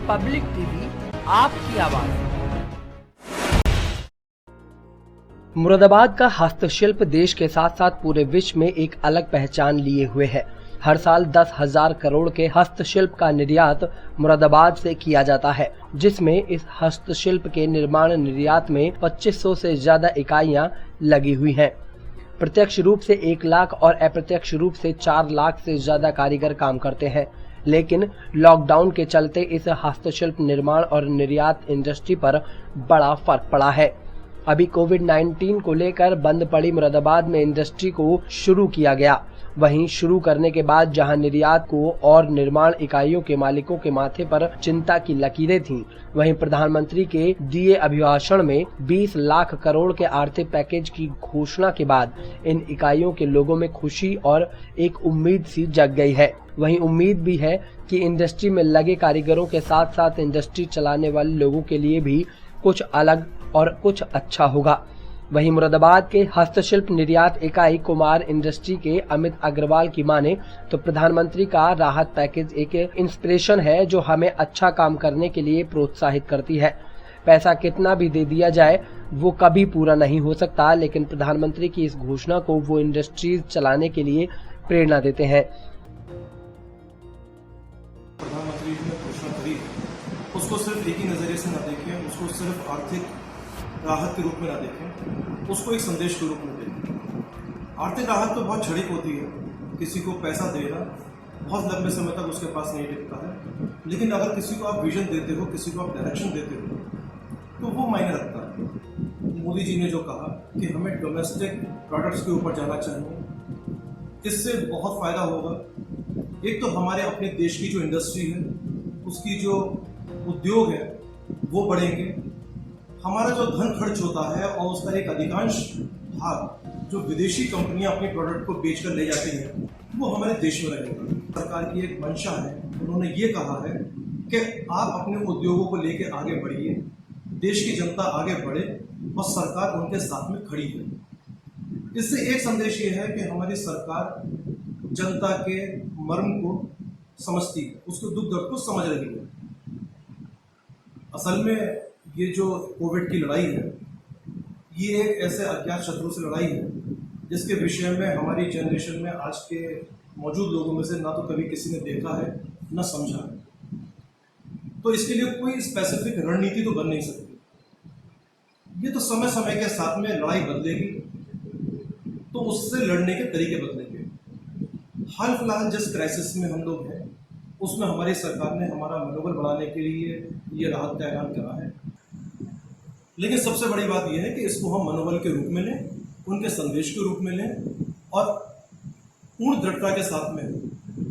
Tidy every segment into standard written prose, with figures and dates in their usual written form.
Public TV, आपकी आवाज। मुरादाबाद का हस्तशिल्प देश के साथ साथ पूरे विश्व में एक अलग पहचान लिए हुए है। हर साल 10,000 करोड़ के हस्तशिल्प का निर्यात मुरादाबाद से किया जाता है, जिसमें इस हस्तशिल्प के निर्माण निर्यात में 2500 से ज्यादा इकाइयां लगी हुई हैं। प्रत्यक्ष रूप से 1 लाख और अप्रत्यक्ष रूप से 4 लाख से ज्यादा कारीगर काम करते हैं। लेकिन लॉकडाउन के चलते इस हस्तशिल्प निर्माण और निर्यात इंडस्ट्री पर बड़ा फर्क पड़ा है। अभी कोविड-19 को लेकर बंद पड़ी मुरादाबाद में इंडस्ट्री को शुरू किया गया। वहीं शुरू करने के बाद जहां निर्यात को और निर्माण इकाइयों के मालिकों के माथे पर चिंता की लकीरें थीं, वहीं प्रधानमंत्री के दिए अभिभाषण में 20 लाख करोड़ के आर्थिक पैकेज की घोषणा के बाद इन इकाइयों के लोगों में खुशी और एक उम्मीद सी जग गई है। वहीं उम्मीद भी है कि इंडस्ट्री में लगे कारीगरों के साथ साथ इंडस्ट्री चलाने वाले लोगों के लिए भी कुछ अलग और कुछ अच्छा होगा। वहीं मुरादाबाद के हस्तशिल्प निर्यात इकाई कुमार इंडस्ट्री के अमित अग्रवाल की माने तो प्रधानमंत्री का राहत पैकेज एक इंस्पिरेशन है जो हमें अच्छा काम करने के लिए प्रोत्साहित करती है। पैसा कितना भी दे दिया जाए वो कभी पूरा नहीं हो सकता, लेकिन प्रधानमंत्री की इस घोषणा को वो इंडस्ट्रीज चलाने के लिए प्रेरणा देते हैं। प्रधानमंत्री जी ने घोषणा करी, उसको सिर्फ एक ही नजरिए से न देखें, उसको सिर्फ आर्थिक राहत के रूप में ना देखें, उसको एक संदेश के रूप में देखें। आर्थिक राहत तो बहुत क्षणिक होती है, किसी को पैसा देना बहुत लंबे समय तक उसके पास नहीं टिकता है, लेकिन अगर किसी को आप विजन देते हो, किसी को आप डायरेक्शन देते हो, तो वो मायने रखता है। मोदी जी ने जो कहा कि हमें डोमेस्टिक प्रोडक्ट्स के ऊपर जाना चाहिए, इससे बहुत फायदा होगा। एक तो हमारे अपने देश की जो इंडस्ट्री है, उसकी जो उद्योग है वो बढ़ेंगे। हमारा जो धन खर्च होता है और उसका एक अधिकांश भाग जो विदेशी कंपनियां अपने प्रोडक्ट को बेचकर ले जाती हैं, वो हमारे देश में रहेगा। सरकार की एक मंशा है, उन्होंने ये कहा है कि आप अपने उद्योगों को लेकर आगे बढ़िए, देश की जनता आगे बढ़े और सरकार उनके साथ में खड़ी है। इससे एक संदेश ये है कि हमारी सरकार जनता के मर्म को समझती है, उसके दुख दर्द को समझ रही है। असल में ये जो कोविड की लड़ाई है, ये एक ऐसे अज्ञात शत्रु से लड़ाई है जिसके विषय में हमारी जनरेशन में आज के मौजूद लोगों में से ना तो कभी किसी ने देखा है ना समझा है। तो इसके लिए कोई स्पेसिफिक रणनीति तो बन नहीं सकती। ये तो समय समय के साथ में लड़ाई बदलेगी, तो उससे लड़ने के तरीके बदलेंगे। हाल फिलहाल जिस क्राइसिस में हम लोग हैं, उसमें हमारी सरकार ने हमारा मनोबल बढ़ाने के लिए ये राहत का ऐलान करा है। लेकिन सबसे बड़ी बात यह है कि इसको हम मनोबल के रूप में लें, उनके संदेश के रूप में लें और पूर्ण दृढ़ता के साथ में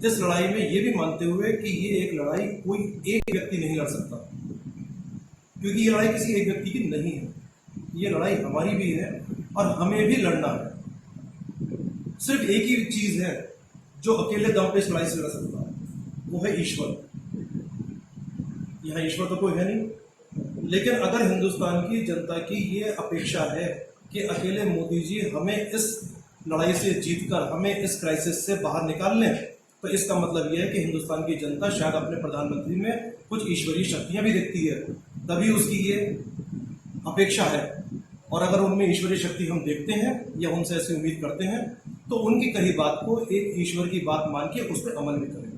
इस लड़ाई में ये भी मानते हुए कि ये एक लड़ाई कोई एक व्यक्ति नहीं लड़ सकता, क्योंकि ये लड़ाई किसी एक व्यक्ति की नहीं है। ये लड़ाई हमारी भी है और हमें भी लड़ना है। सिर्फ एक ही चीज है जो अकेले दम पे इस लड़ाई से लड़ सकता है, वो है ईश्वर। यहाँ ईश्वर तो कोई है नहीं, लेकिन अगर हिंदुस्तान की जनता की ये अपेक्षा है कि अकेले मोदी जी हमें इस लड़ाई से जीतकर हमें इस क्राइसिस से बाहर निकाल लें, तो इसका मतलब यह है कि हिंदुस्तान की जनता शायद अपने प्रधानमंत्री में कुछ ईश्वरीय शक्तियां भी देखती है, तभी उसकी ये अपेक्षा है। और अगर उनमें ईश्वरीय शक्ति हम देखते हैं या उनसे ऐसी उम्मीद करते हैं, तो उनकी कही बात को एक ईश्वर की बात मान के उस पर अमल भी करें।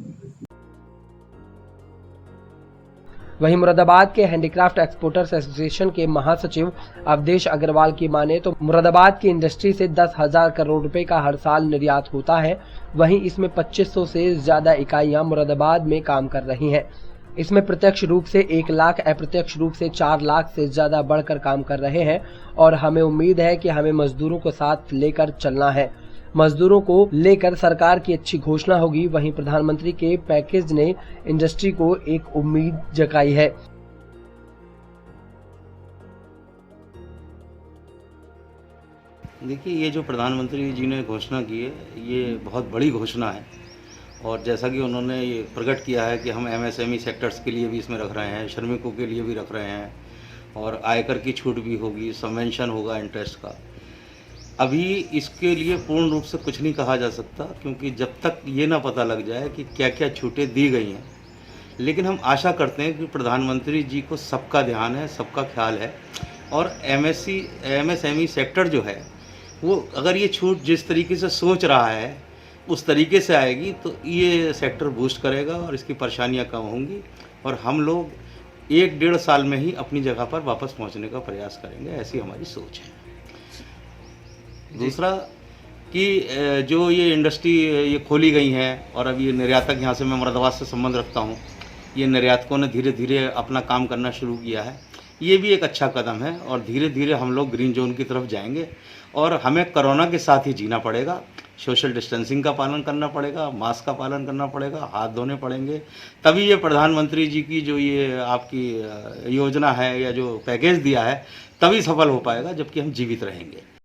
वहीं मुरादाबाद के हैंडीक्राफ्ट एक्सपोर्टर्स एसोसिएशन के महासचिव अवधेश अग्रवाल की माने तो मुरादाबाद की इंडस्ट्री से 10,000 करोड़ रुपए का हर साल निर्यात होता है। वहीं इसमें 2500 से ज्यादा इकाइयां मुरादाबाद में काम कर रही हैं। इसमें प्रत्यक्ष रूप से 1 लाख, अप्रत्यक्ष रूप से 4 लाख से ज्यादा बढ़कर काम कर रहे हैं और हमें उम्मीद है कि हमें मजदूरों को साथ लेकर चलना है। मजदूरों को लेकर सरकार की अच्छी घोषणा होगी। वहीं प्रधानमंत्री के पैकेज ने इंडस्ट्री को एक उम्मीद जगाई है। देखिए, ये जो प्रधानमंत्री जी ने घोषणा की है, ये बहुत बड़ी घोषणा है और जैसा कि उन्होंने ये प्रकट किया है कि हम एमएसएमई सेक्टर्स के लिए भी इसमें रख रहे हैं, श्रमिकों के लिए भी रख रहे हैं और आयकर की छूट भी होगी, सबवेंशन होगा इंटरेस्ट का। अभी इसके लिए पूर्ण रूप से कुछ नहीं कहा जा सकता, क्योंकि जब तक ये ना पता लग जाए कि क्या क्या छूटें दी गई हैं, लेकिन हम आशा करते हैं कि प्रधानमंत्री जी को सबका ध्यान है, सबका ख्याल है और एमएसएमई सेक्टर जो है वो अगर ये छूट जिस तरीके से सोच रहा है उस तरीके से आएगी तो ये सेक्टर बूस्ट करेगा और इसकी परेशानियां कम होंगी और हम लोग 1-1.5 साल में ही अपनी जगह पर वापस पहुंचने का प्रयास करेंगे, ऐसी हमारी सोच है। दूसरा कि जो ये इंडस्ट्री ये खोली गई है और अब ये निर्यातक, यहाँ से मैं मुरादाबाद से संबंध रखता हूँ, ये निर्यातकों ने धीरे धीरे अपना काम करना शुरू किया है, ये भी एक अच्छा कदम है और धीरे धीरे हम लोग ग्रीन जोन की तरफ जाएंगे और हमें कोरोना के साथ ही जीना पड़ेगा। सोशल डिस्टेंसिंग का पालन करना पड़ेगा, मास्क का पालन करना पड़ेगा, हाथ धोने पड़ेंगे, तभी ये प्रधानमंत्री जी की जो ये आपकी योजना है या जो पैकेज दिया है तभी सफल हो पाएगा, जबकि हम जीवित रहेंगे।